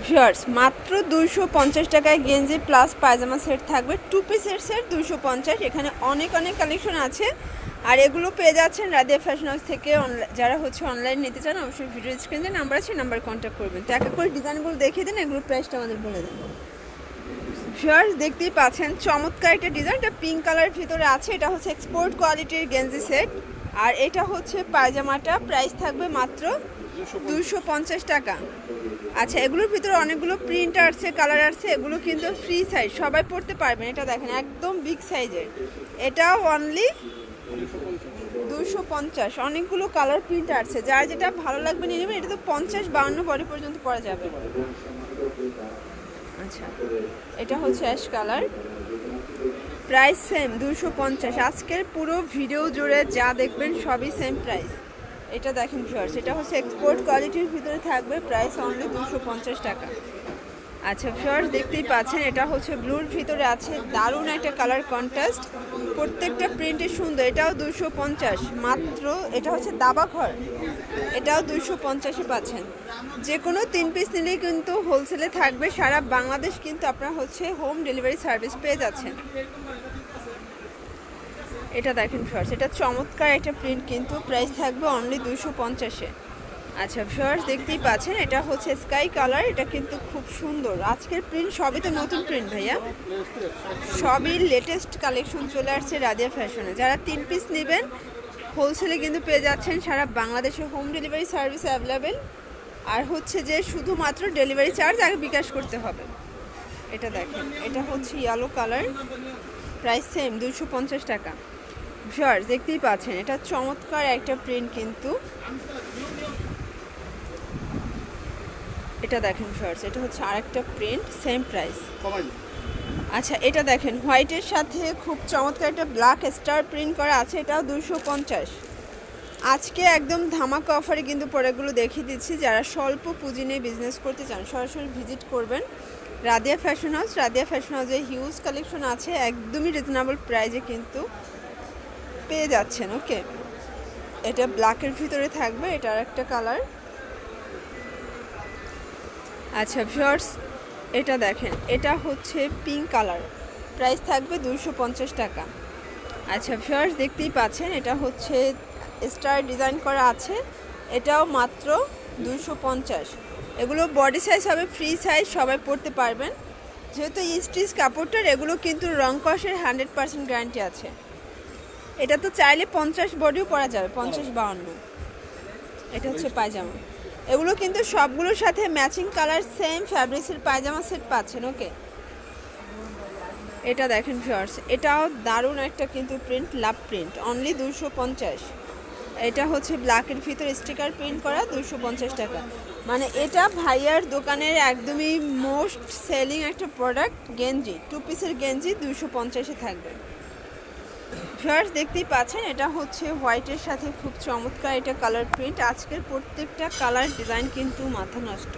Viewers মাত্র 250 টাকায় গেঞ্জি প্লাস পায়জামা সেট থাকবে, 2 পিসের সেট 250। এখানে অনেক কালেকশন আছে আর এগুলো পেয়ে যাচ্ছেন রাদিয়া ফ্যাশন হাউস থেকে। যারা অনলাইন নিতে চান অবশ্যই ভিডিও স্ক্রিনে নাম্বার আছে, নাম্বার কন্ট্যাক্ট করবেন। তো এক এক করে ডিজাইনগুলো দেখিয়ে দিন, এগুলোর প্রাইসটা আমাদের বলে দেন। ভিউয়ার্স দেখতেই পাচ্ছেন চমৎকার একটা ডিজাইন, এটা পিঙ্ক কালারের ভিতরে আছে। এটা হচ্ছে এক্সপোর্ট কোয়ালিটির গেঞ্জি সেট আর এটা হচ্ছে পায়জামাটা। প্রাইস থাকবে মাত্র 250 টাকা। আচ্ছা, এগুলোর ভিতরে অনেকগুলো প্রিন্ট আসছে, কালার আসছে, এগুলো কিন্তু ফ্রি সাইজ, সবাই পড়তে পারবেন। এটা দেখেন একদম বিগ সাইজের, এটাও অনলি 250। অনেকগুলো কালার প্রিন্ট আসছে, যার যেটা ভালো লাগবে নিয়ে নেবেন। এটা তো 50-52 বডি পর্যন্ত পরা যাবে। আচ্ছা, এটা হচ্ছে অ্যাশ কালার, প্রাইস সেম 250। আজকের পুরো ভিডিও জুড়ে যা দেখবেন সবই সেম প্রাইস। এটা দেখেন ভিউয়ার্স, এটা হচ্ছে এক্সপোর্ট কোয়ালিটির ভিতরে থাকবে, প্রাইস অনলি 250 টাকা। আচ্ছা ভিউয়ার্স দেখতেই পাচ্ছেন, এটা হচ্ছে ব্লুর ভিতরে আছে, দারুণ একটা কালার কন্ট্রাস্ট, প্রত্যেকটা প্রিন্টে সুন্দর। এটাও 250 মাত্র। এটা হচ্ছে দাবা ঘর, এটাও 250-এ পাচ্ছেন। যে কোনো 3 পিস নিলেই কিন্তু হোলসেলে থাকবে, সারা বাংলাদেশ কিন্তু আপনারা হোম ডেলিভারি সার্ভিস পেয়ে যাচ্ছেন। এটা দেখেন ভিউয়ার্স, এটা চমৎকার একটা প্রিন্ট, কিন্তু প্রাইস থাকবে অনলি 250-এ। আচ্ছা ভিউয়ার্স দেখতেই পাচ্ছেন, এটা হচ্ছে স্কাই কালার, এটা কিন্তু খুব সুন্দর। আজকের প্রিন্ট সবই তো নতুন প্রিন্ট ভাইয়া, সবই লেটেস্ট কালেকশন চলে আসছে রাদিয়া ফ্যাশনে। যারা 3 পিস নেবেন হোলসেলে কিন্তু পেয়ে যাচ্ছেন, সারা বাংলাদেশে হোম ডেলিভারি সার্ভিস অ্যাভেলেবেল। আর হচ্ছে যে শুধুমাত্র ডেলিভারি চার্জ আগে বিকাশ করতে হবে। এটা দেখেন, এটা হচ্ছে ইয়েলো কালার, প্রাইস সেম 250 টাকা। ভিউয়ার্স দেখতেই পাচ্ছেন, এটা চমৎকার একটা প্রিন্ট কিন্তু। এটা দেখেন ভিউয়ার্স, এটা হচ্ছে আরেকটা প্রিন্ট, সেম প্রাইস। আচ্ছা, এটা দেখেন হোয়াইটের সাথে খুব চমৎকার একটা ব্ল্যাক স্টার প্রিন্ট করা আছে, এটাও 250। আজকে একদম ধামাকা অফারে কিন্তু প্রোডাক্টগুলো দেখিয়ে দিচ্ছি। যারা স্বল্প পুঁজি নিয়ে বিজনেস করতে চান সরাসরি ভিজিট করবেন Radia fashion house. Radia fashion হাউসে হিউজ কালেকশন আছে, একদমই রিজনেবল প্রাইসে কিন্তু পেয়ে যাচ্ছেন। ওকে, এটা ব্ল্যাকের ভিতরে থাকবে, এটা আরেকটা কালার। আচ্ছা ভিউয়ার্স এটা দেখেন, এটা হচ্ছে পিঙ্ক কালার, প্রাইস থাকবে 250 টাকা। আচ্ছা ভিউয়ার্স দেখতেই পাচ্ছেন, এটা হচ্ছে স্টার ডিজাইন করা আছে, এটাও মাত্র 250। এগুলো বডি সাইজ হবে ফ্রি সাইজ, সবাই পরতে পারবেন। যেহেতু স্টিচ কাপড়টার, এগুলো কিন্তু রং কষের 100% গ্যারান্টি আছে। এটা তো চাইলে 50 বডিও পরা যাবে, 50-52। এটা হচ্ছে পায়জামা, এগুলো কিন্তু সবগুলোর সাথে ম্যাচিং কালার, সেম ফ্যাব্রিক্সের পায়জামা সেট পাচ্ছেন। ওকে, এটা দেখেন ভিউয়ার্স, এটাও দারুণ একটা কিন্তু প্রিন্ট, লাভ প্রিন্ট, অনলি 250। এটা হচ্ছে ব্ল্যাকের ভিতরে স্টিকার প্রিন্ট করা, 250 টাকা। মানে এটা ভাইয়ার দোকানের একদমই মোস্ট সেলিং একটা প্রোডাক্ট, গেঞ্জি 2 পিসের গেঞ্জি 250-এ থাকবে। ভিউয়ার্স দেখতেই পাচ্ছেন, এটা হচ্ছে হোয়াইটের সাথে খুব চমৎকার এটা কালার প্রিন্ট। আজকের প্রত্যেকটা কালার ডিজাইন কিন্তু মাথা নষ্ট।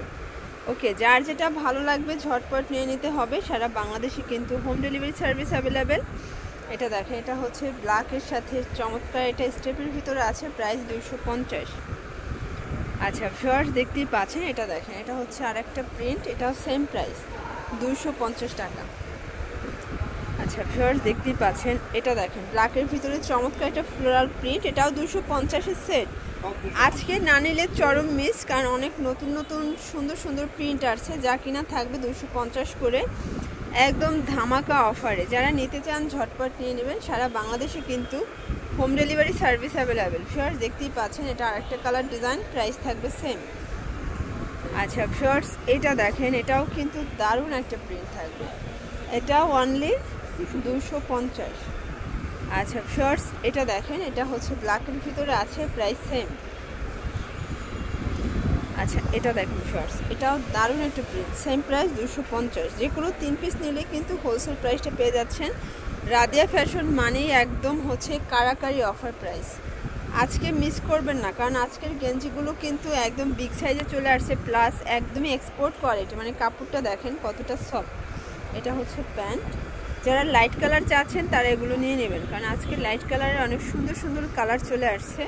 ওকে, যার যেটা ভালো লাগবে ঝটপট নিয়ে নিতে হবে, সারা বাংলাদেশে কিন্তু হোম ডেলিভারি সার্ভিস অ্যাভেলেবেল। এটা দেখেন, এটা হচ্ছে ব্ল্যাকের সাথে চমৎকার, এটা স্টেপের ভিতরে আছে, প্রাইস 250। আচ্ছা ভিউয়ার্স দেখতেই পাচ্ছেন, এটা দেখেন, এটা হচ্ছে আরেকটা প্রিন্ট, এটাও সেম প্রাইস 250 টাকা। আচ্ছা ভিউয়ার্স দেখতেই পাচ্ছেন, এটা দেখেন ব্ল্যাকের ভিতরে চমৎকার একটা ফ্লোরাল প্রিন্ট, এটাও 250-এর সেট। আজকে না নিলে চরম মিস, কারণ অনেক নতুন সুন্দর প্রিন্ট আসছে, যা কিনা থাকবে 250 করে, একদম ধামাকা অফারে। যারা নিতে চান ঝটপট নিয়ে নেবেন, সারা বাংলাদেশে কিন্তু home delivery service available. Viewers দেখতেই পাচ্ছেন, এটা আরেকটা কালার ডিজাইন, প্রাইস থাকবে সেম। আচ্ছা ভিউয়ার্স এটা দেখেন, এটাও কিন্তু দারুণ একটা প্রিন্ট থাকবে, এটাও অনলি 250। আচ্ছা ভিউয়ার্স এটা দেখেন, এটা হচ্ছে ব্ল্যাকের ভিতরে আছে, প্রাইস সেম। আচ্ছা এটা দেখেন ভিউয়ার্স, এটাও দারুণ একটা প্রিন্ট, সেম প্রাইস 250। যে কোনো 3 পিস নিলে কিন্তু হোলসেল প্রাইসটা পেয়ে যাচ্ছেন। রাদিয়া ফ্যাশন মানেই একদম হচ্ছে কারাকারি অফার প্রাইস, আজকে মিস করবেন না, কারণ আজকের গেঞ্জিগুলো কিন্তু একদম বিগ সাইজে চলে আসছে, প্লাস একদমই এক্সপোর্ট কোয়ালিটি, মানে কাপড়টা দেখেন কতটা সফট। এটা হচ্ছে প্যান্ট, যারা লাইট কালার চাচ্ছেন তারা এগুলো নিয়ে নেবেন, কারণ আজকে লাইট কালারের অনেক সুন্দর কালার চলে আসছে,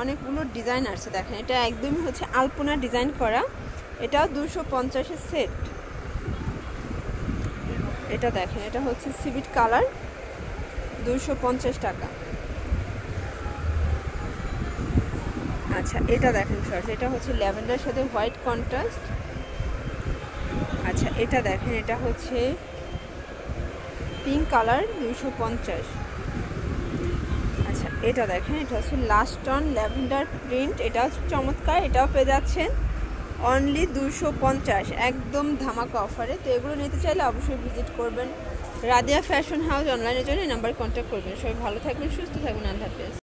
অনেকগুলো ডিজাইন আসছে। দেখেন এটা একদমই হচ্ছে আলপনা ডিজাইন করা, এটাও 250-এর সেট। এটা দেখেন, এটা হচ্ছে সিভিট কালার, 250 টাকা। আচ্ছা এটা দেখেন শর্টস, এটা হচ্ছে ল্যাভেন্ডারের সাথে হোয়াইট কন্ট্রাস্ট। আচ্ছা এটা দেখেন, এটা হচ্ছে পিঙ্ক কালার, 250। আচ্ছা এটা দেখেন, এটা হচ্ছে লাস্ট অন ল্যাভেন্ডার প্রিন্ট, এটাও চমৎকার, এটাও পেয়ে যাচ্ছেন অনলি 250, একদম ধামাকা অফারে। তো এগুলো নিতে চাইলে অবশ্যই ভিজিট করবেন রাদিয়া ফ্যাশন হাউস। অনলাইনের জন্য এই নাম্বারে কন্ট্যাক্ট করবেন। সবাই ভালো থাকবেন, সুস্থ থাকবেন, আল্লাহ হাফেজ।